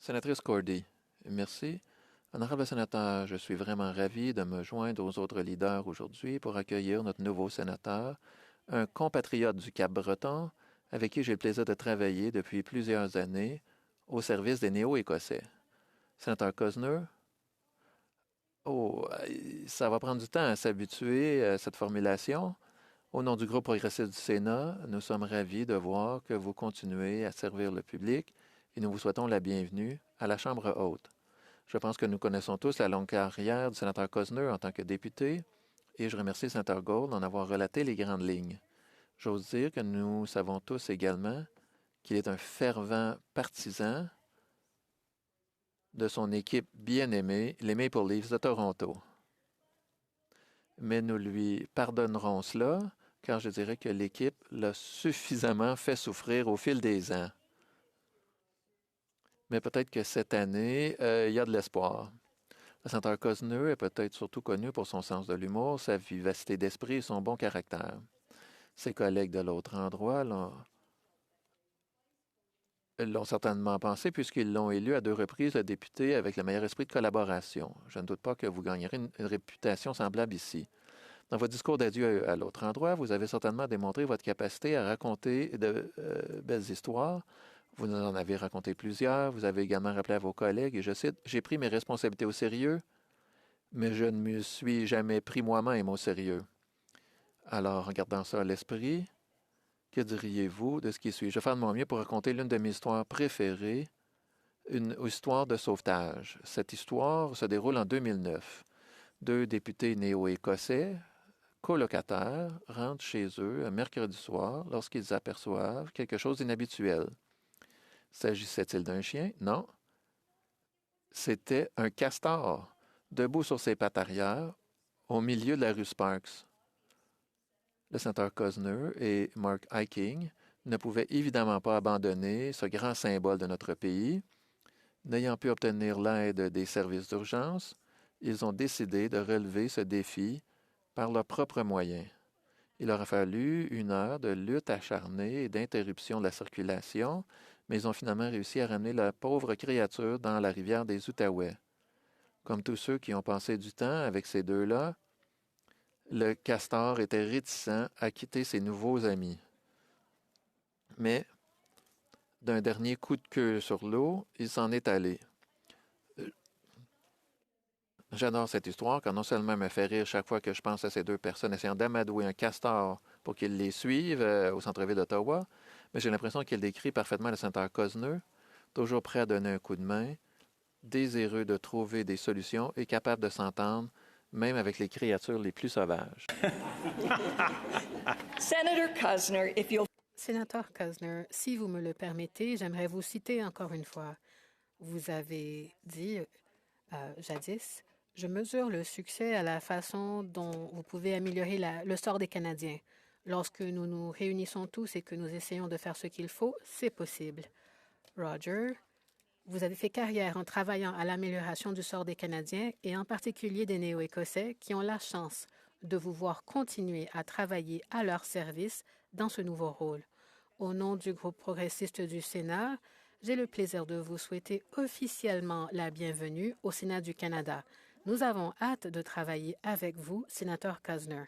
Sénatrice Cordy, merci. Honorable sénateur, je suis vraiment ravi de me joindre aux autres leaders aujourd'hui pour accueillir notre nouveau sénateur, un compatriote du Cap-Breton avec qui j'ai le plaisir de travailler depuis plusieurs années au service des Néo-Écossais. Sénateur Cosner, oh, ça va prendre du temps à s'habituer à cette formulation. Au nom du groupe progressiste du Sénat, nous sommes ravis de voir que vous continuez à servir le public et nous vous souhaitons la bienvenue à la Chambre haute. Je pense que nous connaissons tous la longue carrière du sénateur Cosner en tant que député et je remercie le sénateur Gould d'en avoir relaté les grandes lignes. J'ose dire que nous savons tous également qu'il est un fervent partisan de son équipe bien-aimée, les Maple Leafs de Toronto. Mais nous lui pardonnerons cela, car je dirais que l'équipe l'a suffisamment fait souffrir au fil des ans. Mais peut-être que cette année, il y a de l'espoir. Le sénateur Cosner est peut-être surtout connu pour son sens de l'humour, sa vivacité d'esprit et son bon caractère. Ses collègues de l'autre endroit l'ont certainement pensé puisqu'ils l'ont élu à 2 reprises le député avec le meilleur esprit de collaboration. Je ne doute pas que vous gagnerez une réputation semblable ici. Dans votre discours d'adieu à l'autre endroit, vous avez certainement démontré votre capacité à raconter de belles histoires. Vous nous en avez raconté plusieurs. Vous avez également rappelé à vos collègues, et je cite, « J'ai pris mes responsabilités au sérieux, mais je ne me suis jamais pris moi-même au sérieux. » Alors, en gardant ça à l'esprit, que diriez-vous de ce qui suit? Je vais faire de mon mieux pour raconter l'une de mes histoires préférées, une histoire de sauvetage. Cette histoire se déroule en 2009. 2 députés néo-écossais, colocataires, rentrent chez eux un mercredi soir lorsqu'ils aperçoivent quelque chose d'inhabituel. S'agissait-il d'un chien? Non. C'était un castor, debout sur ses pattes arrière, au milieu de la rue Sparks. Le sénateur Cosner et Mark Hiking ne pouvaient évidemment pas abandonner ce grand symbole de notre pays. N'ayant pu obtenir l'aide des services d'urgence, ils ont décidé de relever ce défi par leurs propres moyens. Il leur a fallu 1 heure de lutte acharnée et d'interruption de la circulation, mais ils ont finalement réussi à ramener la pauvre créature dans la rivière des Outaouais. Comme tous ceux qui ont passé du temps avec ces deux-là, le castor était réticent à quitter ses nouveaux amis. Mais, d'un dernier coup de queue sur l'eau, il s'en est allé. J'adore cette histoire, car non seulement elle me fait rire chaque fois que je pense à ces 2 personnes essayant d'amadouer un castor pour qu'ils les suivent au centre-ville d'Ottawa, mais j'ai l'impression qu'elle décrit parfaitement le sénateur Cosner, toujours prêt à donner un coup de main, désireux de trouver des solutions et capable de s'entendre, même avec les créatures les plus sauvages. Sénateur Cosner, si vous me le permettez, j'aimerais vous citer encore une fois. Vous avez dit jadis, je mesure le succès à la façon dont vous pouvez améliorer le sort des Canadiens. Lorsque nous nous réunissons tous et que nous essayons de faire ce qu'il faut, c'est possible. Roger, vous avez fait carrière en travaillant à l'amélioration du sort des Canadiens et en particulier des Néo-Écossais qui ont la chance de vous voir continuer à travailler à leur service dans ce nouveau rôle. Au nom du groupe progressiste du Sénat, j'ai le plaisir de vous souhaiter officiellement la bienvenue au Sénat du Canada. Nous avons hâte de travailler avec vous, sénateur Cosner.